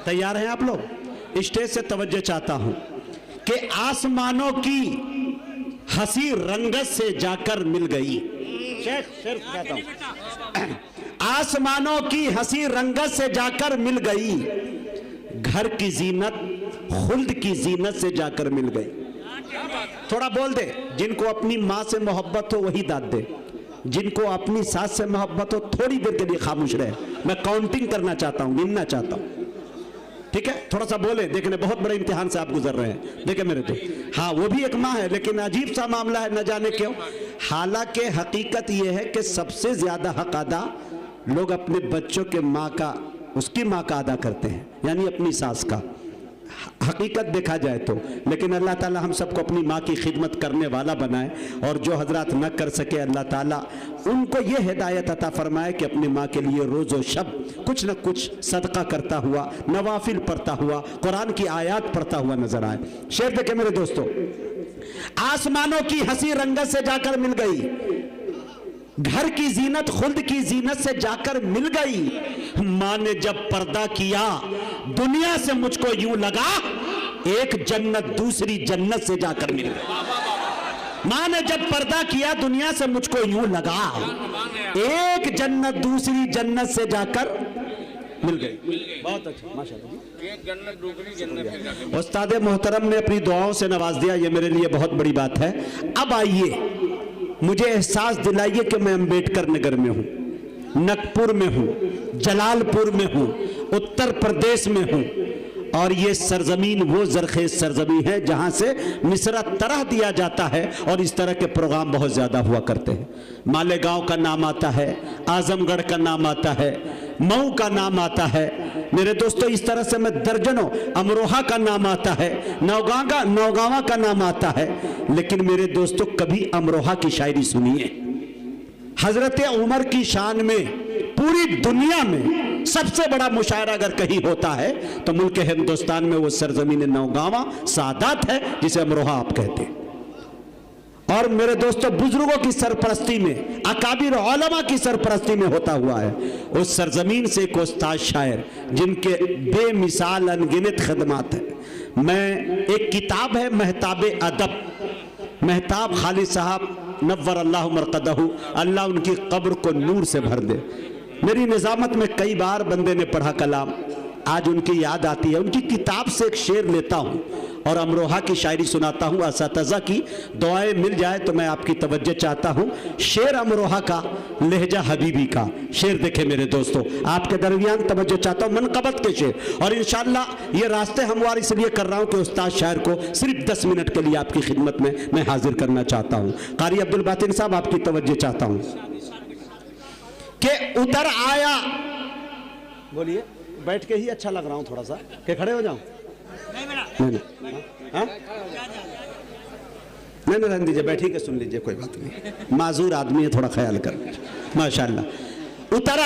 तैयार हैं आप लोग? स्टेज से तवज्जो चाहता हूं कि आसमानों की हंसी रंगत से जाकर मिल गई। आसमानों की हंसी रंगत से जाकर मिल गई, घर की जीनत खुल्द की जीनत से जाकर मिल गई। थोड़ा बोल दे, जिनको अपनी माँ से मोहब्बत हो वही दाद दे, जिनको अपनी सास से मोहब्बत हो थोड़ी देर के लिए खामोश रहे। मैं काउंटिंग करना चाहता हूं, गिनना चाहता हूं, ठीक है? थोड़ा सा बोले, देखने बहुत बड़े इम्तिहान से आप गुजर रहे हैं। देखे मेरे तो, हाँ वो भी एक माँ है, लेकिन अजीब सा मामला है, न जाने क्यों। हालांकि हकीकत यह है कि सबसे ज्यादा हक अदा लोग अपने बच्चों के माँ का, उसकी माँ का अदा करते हैं, यानी अपनी सास का, हकीकत देखा जाए तो। लेकिन अल्लाह ताला हम सबको अपनी माँ की खिदमत करने वाला बनाए, और जो हजरात न कर सके अल्लाह ताला उनको ये हिदायत अता फरमाए कि अपनी माँ के लिए रोज़ो शब कुछ न कुछ सदका करता हुआ, नवाफिल पढ़ता हुआ, कुरान की आयत पढ़ता हुआ नजर आए। शेर देखे मेरे दोस्तों, आसमानों की हंसी रंगत से जाकर मिल गई, घर की जीनत खुल्द की जीनत से जाकर मिल गई। माँ ने जब पर्दा किया दुनिया से मुझको यूं लगा, एक जन्नत दूसरी जन्नत से जाकर मिल गई। माँ ने जब पर्दा किया दुनिया से मुझको यूं लगा, एक जन्नत दूसरी जन्नत से जाकर मिल गई। बहुत अच्छा, माशाअल्लाह। एक जन्नत दूसरी जन्नत। उस्ताद मोहतरम ने अपनी दुआओं से नवाज दिया, ये मेरे लिए बहुत बड़ी बात है। अब आइए मुझे एहसास दिलाइए कि मैं अंबेडकर नगर में हूं, नगपुर में हूं, जलालपुर में हूं, उत्तर प्रदेश में हूं, और ये सरजमीन वो जरखेज सरजमीन है जहां से मिसरा तरह दिया जाता है, और इस तरह के प्रोग्राम बहुत ज्यादा हुआ करते हैं। मालेगांव का नाम आता है, आजमगढ़ का नाम आता है, मऊ का नाम आता है। मेरे दोस्तों इस तरह से मैं दर्जनों, अमरोहा का नाम आता है, नौगावा का नाम आता है। लेकिन मेरे दोस्तों कभी अमरोहा की शायरी सुनिए। हजरत उमर की शान में पूरी दुनिया में सबसे बड़ा मुशायरा अगर कहीं होता है तो मुल्क हिंदुस्तान में वो सरजमीन नौगावा सादात है, जिसे अमरोहा आप कहते हैं। और मेरे दोस्तों बुजुर्गों की सरपरस्ती में, अकाबिर उलमा की सरपरस्ती में होता हुआ है। उस सरजमीन से एक उस्ताद शायर जिनके बेमिसाल अनगिनत खदमात है। मैं एक किताब है महताब अदब, महताब खालिद साहब नव्वर अल्लाह मरकदहू, अल्लाह उनकी कब्र को नूर से भर दे। मेरी निजामत में कई बार बंदे ने पढ़ा कलाम, आज उनकी याद आती है। उनकी किताब से एक शेर लेता हूँ और अमरोहा की शायरी सुनाता हूँ। असातिज़ा की दुआएं मिल जाए तो मैं आपकी तवज्जो चाहता हूँ। शेर अमरोहा का, लहजा हबीबी का शेर देखे मेरे दोस्तों, आपके दरमियान तवज्जो चाहता हूँ, मनकबत के शेर। और इंशाअल्लाह ये रास्ते हमवार इसलिए कर रहा हूँ कि उस्ताद शायर को सिर्फ 10 मिनट के लिए आपकी खिदमत में मैं हाजिर करना चाहता हूँ। कारी अब्दुल बातिन साहब आपकी तवज्जो चाहता हूँ कि उतर आया, बोलिए, बैठ के ही अच्छा लग रहा हूँ थोड़ा सा, कि खड़े हो जाऊं? नहीं, रहने दीजिए, बैठी के सुन लीजिए, कोई बात नहीं। माजूर आदमी है, थोड़ा ख्याल कर। माशाअल्लाह। उतर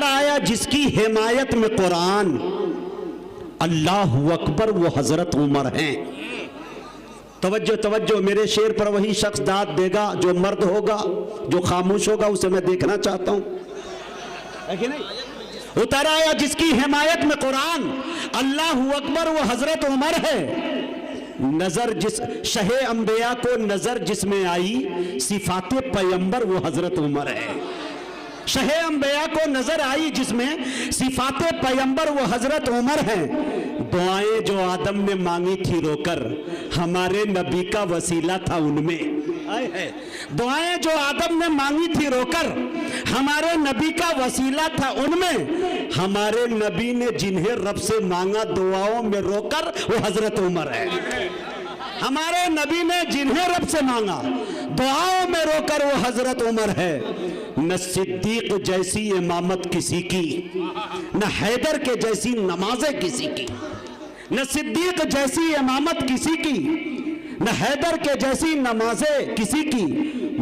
आया जिसकी हिमायत में कुरान, अल्लाह अकबर वो हजरत उमर हैं। तवज्जो तवज्जो, मेरे शेर पर वही शख्स दाद देगा जो मर्द होगा, जो खामोश होगा, उसे मैं देखना चाहता हूं, है कि नहीं? उतर आया जिसकी हिमायत में कुरान, अल्लाह अकबर वो हजरत उमर है। नजर जिस शहे अंबिया को नजर जिसमें आई, सिफाते पैगंबर वो हजरत उमर है। शहे अंबिया को नजर आई जिसमें सिफाते पैगंबर वो हजरत उमर है। दुआएं जो आदम ने मांगी थी रोकर, हमारे नबी का वसीला था उनमें। दुआएं जो आदम ने मांगी थी रोकर, हमारे नबी का वसीला था उनमें। हमारे नबी ने जिन्हें रब से मांगा दुआओं में रोकर, वो हजरत उमर है। हमारे नबी ने जिन्हें रब से मांगा दुआओं में रोकर, वो हजरत उमर है। न सिद्दीक जैसी इमामत किसी की, न हैदर के जैसी नमाजें किसी की। न सिद्दीक जैसी इमामत किसी की, न हैदर के जैसी नमाजें किसी की,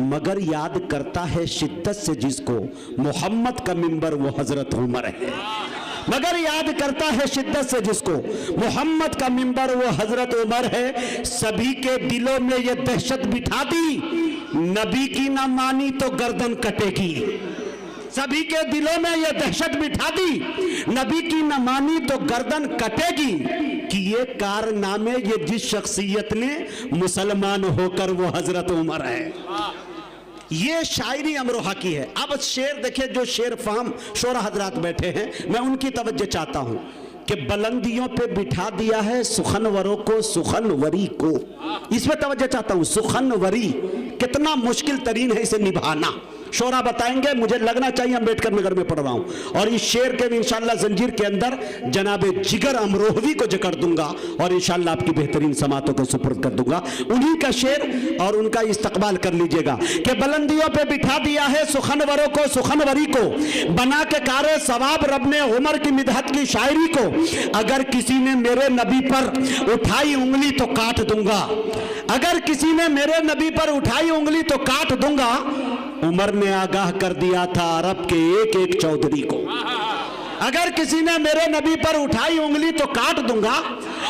मगर याद करता है शिद्दत से जिसको मोहम्मद का मिंबर, वो हजरत उमर है। मगर याद करता है शिद्दत से जिसको मोहम्मद का मिंबर, वो हजरत उमर है। सभी के दिलों में ये दहशत बिठा दी, नबी की ना मानी तो गर्दन कटेगी। सभी के दिलों में ये दहशत बिठा दी, नबी की न मानी तो गर्दन कटेगी, कि ये कारनामे ये जिस शख्सियत ने मुसलमान होकर वो हजरत उमर है। ये शायरी अमरोहा की है। अब शेर देखिए, जो शेर फाहम शोरा हजरात बैठे हैं, मैं उनकी तवज्जो चाहता हूं कि बुलंदियों पे बिठा दिया है सुखनवरों को, सुखनवरी को। इसमें तवज्जो चाहता हूं, सुखनवरी कितना मुश्किल तरीन है इसे निभाना। शोरा बताएंगे, मुझे लगना चाहिए अम्बेडकर नगर में पढ़ रहा हूं, और इस शेर के भी इंशाअल्लाह जंजीर के अंदर जनाबे जिगर अमरोहवी को जकड़ दूंगा और इंशाअल्लाह आपकी बेहतरीन समातों को सुपुर्द कर दूंगा। उन्हीं का शेर और उनका इस्तकबाल कर लीजिएगा कि बुलंदियों पे बिठा दिया है सुखनवरों को, सुखनवरी को, बना के कारे सवाब रब ने उमर की मिदहत की शायरी को। अगर किसी ने मेरे नबी पर उठाई उंगली तो काट दूंगा, अगर किसी ने मेरे नबी पर उठाई उंगली तो काट दूंगा। उमर ने आगाह कर दिया था अरब के एक एक चौधरी को, अगर किसी ने मेरे नबी पर उठाई उंगली तो काट दूंगा।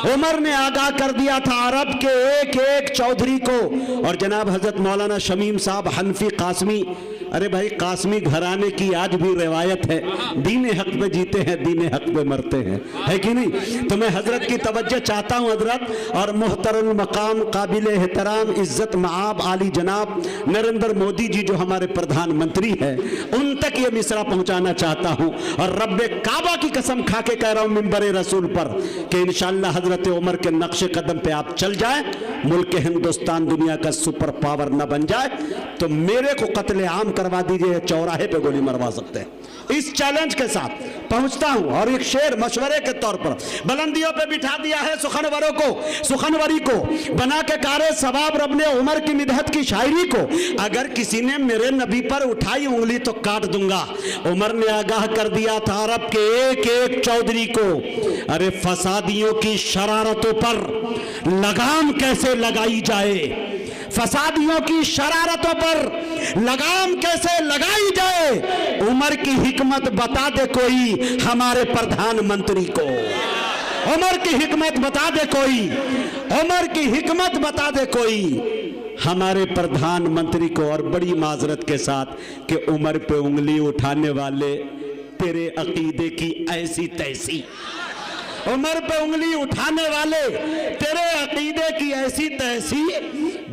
उमर ने आगाह कर दिया था अरब के एक एक चौधरी को। और जनाब हजरत मौलाना शमीम साहब हनफी कासमी, अरे भाई कासमी घराने की आज भी रिवायत है, दीन हक पे जीते हैं, दीन हक पे मरते हैं, है कि नहीं? तो मैं हजरत की तवज्जो चाहता हूं हजरत, और मुहतरम मकाम काबिल एहतराम इज्जत माब आली जनाब नरेंद्र मोदी जी जो हमारे प्रधानमंत्री हैं, उन तक ये मिसरा पहुंचाना चाहता हूं। और रब्बे काबा की कसम खा के कह रहा हूं मिंबरे रसूल पर कि इंशाअल्लाह हजरत उमर के नक्शे कदम पे आप चल जाएं, मुल्क हिंदुस्तान दुनिया का सुपर पावर न बन जाए तो मेरे को कत्ले आम करवा दीजिए, चौराहे पे गोली मरवा सकते हैं। इस चैलेंज के साथ पहुंचता हूं और एक शेर मशवरे के तौर पर, बुलंदियों पे बिठा दिया है सुखनवरों को, सुखनवरी को, बना के कारे सवाब रब ने उमर की मिदहत की शायरी को। अगर किसी ने मेरे नबी पर उठाई उंगली तो काट दूंगा। उमर ने आगाह कर दिया था अरब के एक एक चौधरी को। अरे फसादियों की शरारतों पर लगाम कैसे लगाई जाए, फसादियों की शरारतों पर लगाम कैसे लगाई जाए, उमर की हिकमत बता दे कोई हमारे प्रधानमंत्री को। उमर की हिकमत बता दे कोई, उमर की हिकमत बता दे कोई हमारे प्रधानमंत्री को। और बड़ी माजरत के साथ कि उमर पे उंगली उठाने वाले तेरे अकीदे की ऐसी तैसी, उमर पे उंगली उठाने वाले तेरे अकीदे की ऐसी तैसी,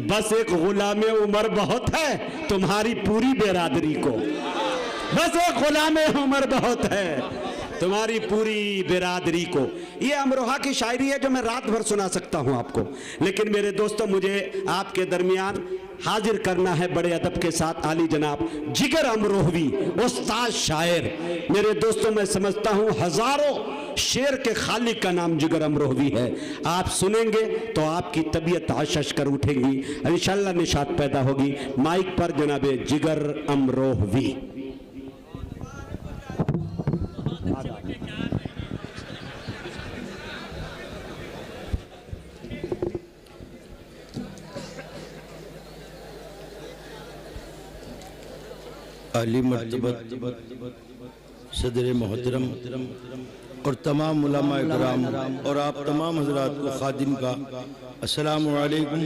बस एक गुलाम उमर बहुत है तुम्हारी पूरी बेरादरी को, बस एक गुलाम उमर बहुत है तुम्हारी पूरी बेरादरी को। ये अमरोहा की शायरी है जो मैं रात भर सुना सकता हूं आपको, लेकिन मेरे दोस्तों मुझे आपके दरमियान हाजिर करना है बड़े अदब के साथ आली जनाब जिगर अमरोहवी, उस्ताद शायर। मेरे दोस्तों मैं समझता हूं हजारों शेर के खालिक का नाम जिगर अमरोहवी है। आप सुनेंगे तो आपकी तबीयत आशश कर उठेगी, इंशाअल्लाह निशात पैदा होगी। माइक पर जनाबे जिगर अमरोहवी। आली मर्तबत सदर मोहतरम और तमाम उलमा इकराम और आप तमाम हजरात को खादिम का अस्सलामु अलैकुम।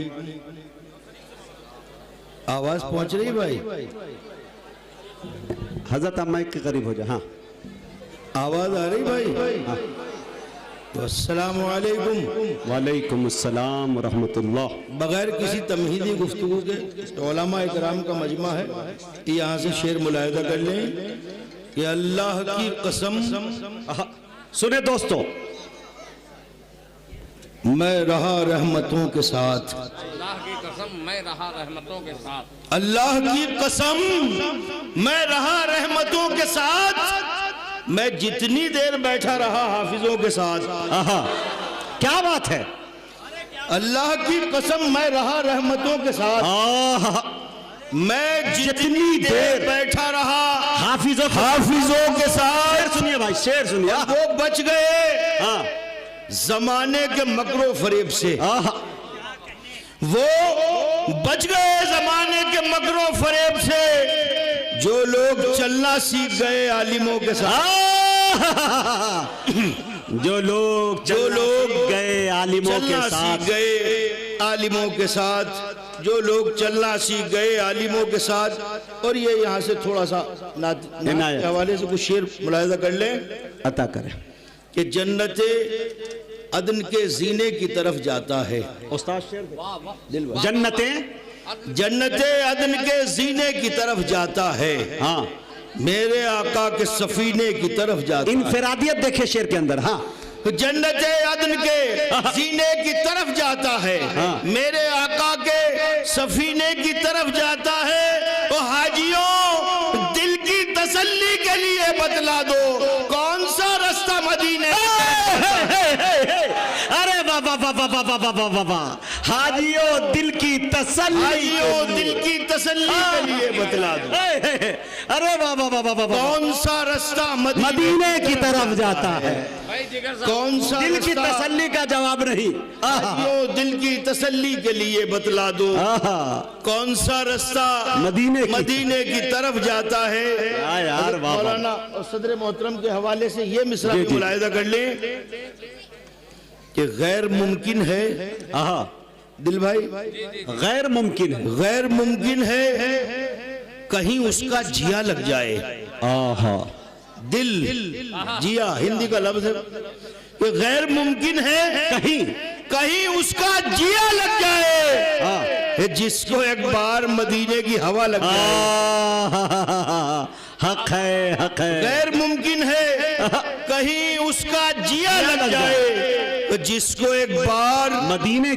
आवाज पहुंच रही भाई? हजरत आप माइक के करीब हो जाए। हाँ आवाज आ रही भाई? हाँ। तो अस्सलामु अलैकुम। वालेकुम अस्सलाम व रहमतुल्लाह। बगैर किसी तमहीदी गुफ्तगू के उलमा इकराम का मजमा है, यहाँ से शेर मुलाहिदा कर लें कि अल्लाह की कसम, सुने दोस्तों, मैं रहा रहमतों के साथ, अल्लाह की कसम मैं रहा रहमतों के साथ, अल्लाह की कसम मैं रहा रहमतों के साथ, मैं जितनी देर बैठा रहा हाफिजों के साथ। आहा, क्या बात है। अल्लाह की कसम मैं रहा रहमतों के साथ, आहा, मैं जितनी देर बैठा रहा हाफिजों के साथ। शेर सुनिए भाई, शेर सुनिए। वो बच गए हाँ, जमाने के मकरो फरेब से, आहा, वो बच गए जमाने के मकरो फरेब से, जो लोग चलना सीख गए आलिमों के साथ, जो लोग जो लोग गए आलिमों के चलना साथ, सीख गए आलिमों के साथ। जो लोग चलना सीख गए आलिमों के साथ। और ये यहाँ से थोड़ा सा नात के हवाले से कुछ शेर मुलाहिजा कर लें अता करें कि जन्नते अदन के जीने की तरफ जाता है। उस्ताद शेर जन्नते अदन के जीने की तरफ जाता है, हाँ मेरे आका के सफीने की तरफ जाता है। इनफिरादियत देखे शेर के अंदर। हाँ जन्नते अदन के जीने की तरफ जाता है, मेरे आका के सफीने की तरफ जाता है। ओ हाजियों दिल की तसल्ली के लिए बतला दो कौन सा रास्ता मदीने। अरे बाबा बाबा बाबा बाबा बाबा, हाजियों दिल की तसल्ली, हाजियों दिल की तसल्ली के लिए बतला दो। अरे बाबा बाबा बाबा, कौन सा रास्ता मदीने की तरफ जाता है। कौन सा दिल की तसल्ली का जवाब नहीं, हाजियों दिल की तसल्ली के लिए बतला दो कौन सा रास्ता मदीने की तरफ जाता है। यार मौलाना और सदर मोहतरम के हवाले से ये मिसरा भी मुलाहिजा कर लें कि गैर मुमकिन है, दिल भाई गैर मुमकिन है, गैर मुमकिन है कहीं उसका जिया लग जाए। दिल जिया हिंदी का लफ्ज है कि गैर मुमकिन है कहीं उसका जिया लग जाए, जिसको एक बार मदीने की हवा लग जाए। हक है, हक है। गैर मुमकिन है कहीं उसका जिया लग जाए, जिसको एक बार मदीने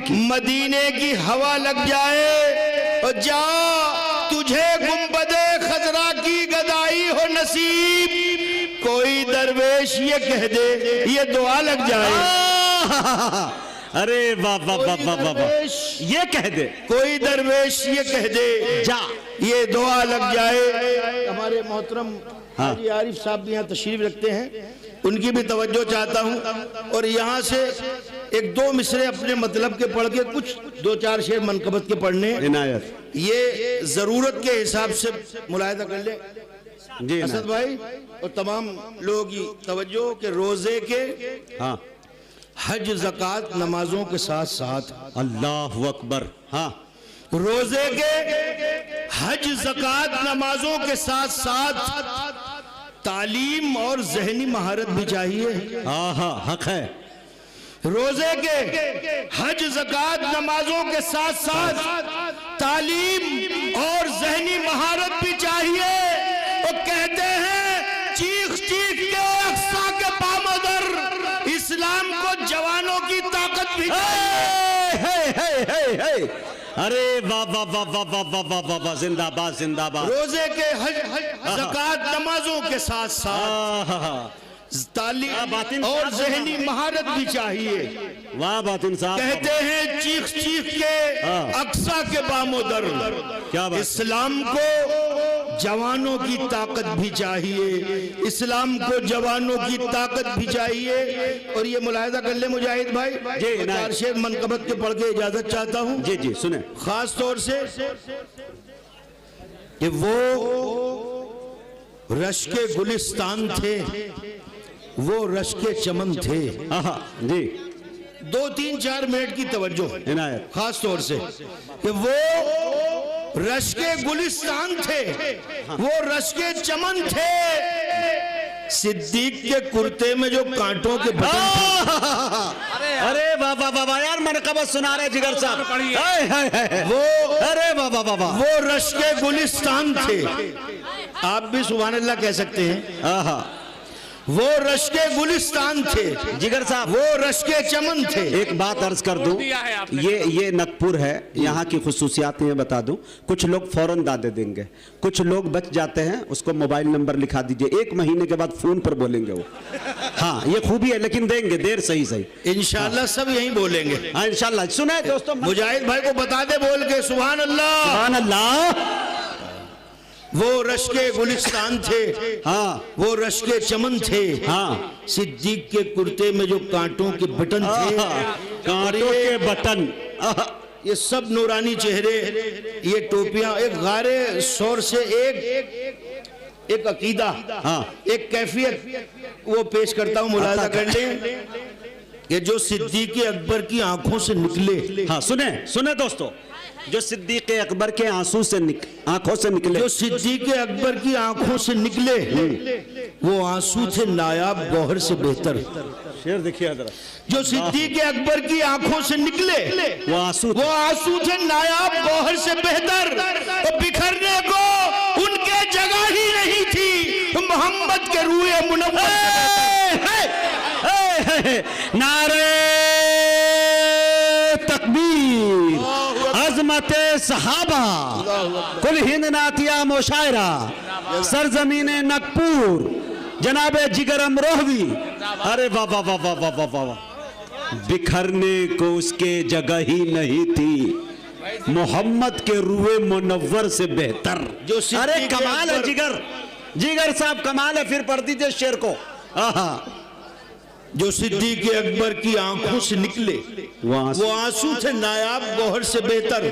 की हवा लग जाए। और जा तुझे गुंबदे खजरा की गदाई हो नसीब, कोई दरवेश ये कह दे ये दुआ लग जाए। अरे बाबा बाबा बाबा, ये कह दे कोई दरवेश ये कह दे जा ये दुआ लग जाए। हमारे मोहतरम हाजी आरिफ साहब भी यहाँ तशरीफ रखते हैं, उनकी भी तवज्जो चाहता हूँ। और यहाँ से एक दो मिसरे अपने मतलब के पढ़ के कुछ दो चार शेर मनकबत के पढ़ने इनायत, ये जरूरत के हिसाब से मुलाहिजा कर ले जी असद भाई और तमाम लोगों की तवज्जो के रोजे के हज ज़कात नमाजों के साथ साथ अल्लाहु अकबर, रोजे के हज ज़कात नमाजों के साथ साथ तालीम और जहनी महारत भी चाहिए। हक है। रोजे के हज ज़कात नमाजों के साथ साथ तालीम और जहनी महारत भी चाहिए। वो कहते हैं चीख चीख के अक्सा के पामदर, इस्लाम को जवानों की ताकत भी चाहिए। अरे वाह वाह वाह वाह वाह वाह वाह वाह, जिंदाबाद जिंदाबाद। रोजे के हज ज़कात नमाजों के साथ साथ तालीम और जहनी महारत भी चाहिए। वाह बातिन साहब, कहते हैं चीख चीख के अक्सा के बामोदर, क्या बात, इस्लाम को जवानों की ताकत भी चाहिए, इस्लाम को जवानों की ताकत भी चाहिए। और ये मुलाहिजा कर ले मुजाहिद भाई, चार शेर मनकबत के पढ़ के इजाजत चाहता हूँ। जी जी सुने। खास तौर से कि वो रश के गुलिस्तान थे, वो रश के चमन थे। जी 2-3-4 मिनट की तवज्जो इनायत, खास तौर से कि वो रश के गुलिस्तान थे, वो रश के चमन थे। सिद्दीक के कुर्ते में जो कांटों के बटन थे। अरे बाबा बाबा यार मनकबत सुना रहे जिगर साहब। वो अरे बाबा बाबा, वो रश के गुलिस्तान थे। आप भी सुभान अल्लाह कह सकते हैं। वो रश के गुलिस्तान थे जिगर साहब, वो रश के चमन थे। एक बात अर्ज कर दूं, ये नगपुर है, यहाँ की खुसूसियात ये बता दूं। कुछ लोग फौरन दादे देंगे, कुछ लोग बच जाते हैं, उसको मोबाइल नंबर लिखा दीजिए, 1 महीने के बाद फोन पर बोलेंगे वो। हाँ ये खूबी है, लेकिन देंगे देर सही सही। इंशाल्लाह सब यही बोलेंगे। हाँ इंशाल्लाह। सुने दोस्तों, मुजाहिद भाई को बता दे बोल के सुभान अल्लाह सुभान अल्लाह। वो रश के गुलिस्तान थे, वो रश के चमन थे। सिद्दीक के कुर्ते में जो कांटों के बटन थे, कांटों के बटन, ये सब नूरानी चेहरे, ये टोपियां, एक गारे शोर से एक अकीदा, एक कैफियत वो पेश करता हूं, मुलाहिजा कर ले कि जो सिद्दीक अकबर की आंखों से निकले। सुने सुने दोस्तों, जो सिद्दीक अकबर के आंसू से आंखों से निकले, जो सिद्दीक अकबर की आंखों से निकले वो आंसू थे नायाब गौहर से बेहतर। शेर देखिए जरा, जो सिद्दीक अकबर की आंखों से निकले वो आंसू थे नायाब गौहर से बेहतर। तो बिखरने को उनके जगह ही नहीं थी मोहम्मद के रूए मुनव्वर। नारे तकबीर, अजमत सहाबा, कुल हिंद नातिया मुशायरा, सरजमीन नकपुर, जनाबे जिगर अमरोहवी। अरे वाह वाह वाह वाह वाह वाह वाह, बिखरने को उसके जगह ही नहीं थी मोहम्मद के रूए मुनव्वर से बेहतर। जो अरे कमाल है जिगर, जिगर साहब कमाल है। फिर पढ़ दीजिए शेर को। आहा, जो सिद्दीक अकबर की आंखों से निकले वो आंसू थे नायाब गौहर से बेहतर।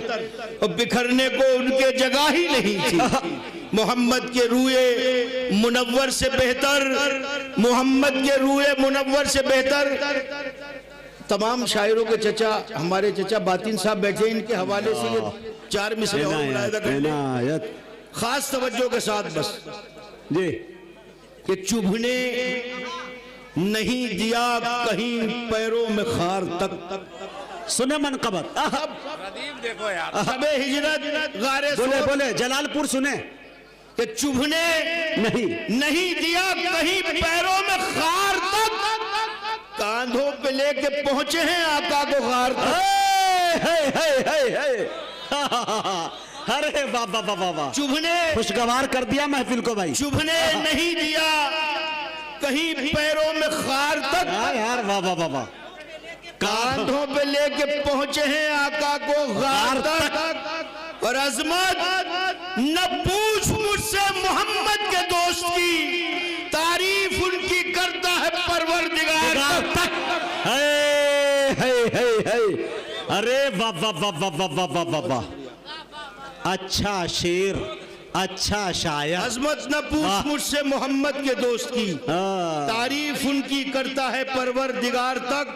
और बिखरने को उनके जगह ही नहीं थी मोहम्मद के रूए मुनव्वर से बेहतर। मोहम्मद के रूए मुनव्वर से बेहतर। तमाम शायरों के चचा, हमारे चचा बातिन साहब बैठे, इनके हवाले से ये 4 मिसरे और मुलाहिजा करते, खास तवज्जो के साथ बस जी। कि चुभने नहीं दिया कहीं पैरों में खार तक। सुने मनकबत, प्रदीप देखो यार, सबे हिजरत गारे बोले बोले जलालपुर सुने कि चुभने नहीं दिया कहीं पैरों में खार तक। कांधों पे लेके पहुंचे हैं आका को गार तक। अरे वाह वाह वाह वाह, चुभने खुशगवार कर दिया महफिल को भाई। चुभने नहीं दिया कहीं पैरों में खार तक। यार वाह वाह वाह वाह, कांधों पे लेके पहुंचे हैं आका को गार तक। और अजमत न पूछ मुझसे मोहम्मद के दोस्त की, तारीफ उनकी करता है परवरदिगार तक। अरे वाह वाह वाह वाह वाह वाह वाह वाह वाह, अच्छा शेर, अच्छा शायर। अजमत न पूछ मुझसे मोहम्मद के दोस्त की, तारीफ उनकी करता है परवरदिगार तक।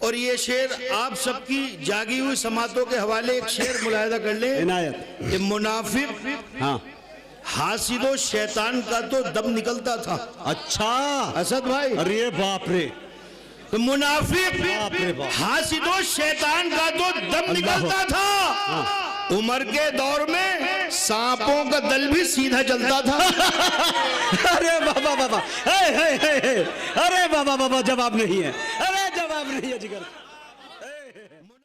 और ये शेर आप सबकी जागी हुई समातों के हवाले एक शेर मुलाहिजा कर ले। इनायत, मुनाफिक हाँ, हासिदो शैतान का तो दम निकलता था। अच्छा असद भाई, अरे बाप रे, तो मुनाफिक बाप रे बाप, हासिदो शैतान का तो दम निकलता था। उमर के दौर में सांपों का दल भी सीधा चलता था। अरे बाबा बाबा, अरे बाबा बाबा, जवाब नहीं है, अरे जवाब नहीं है जिगर।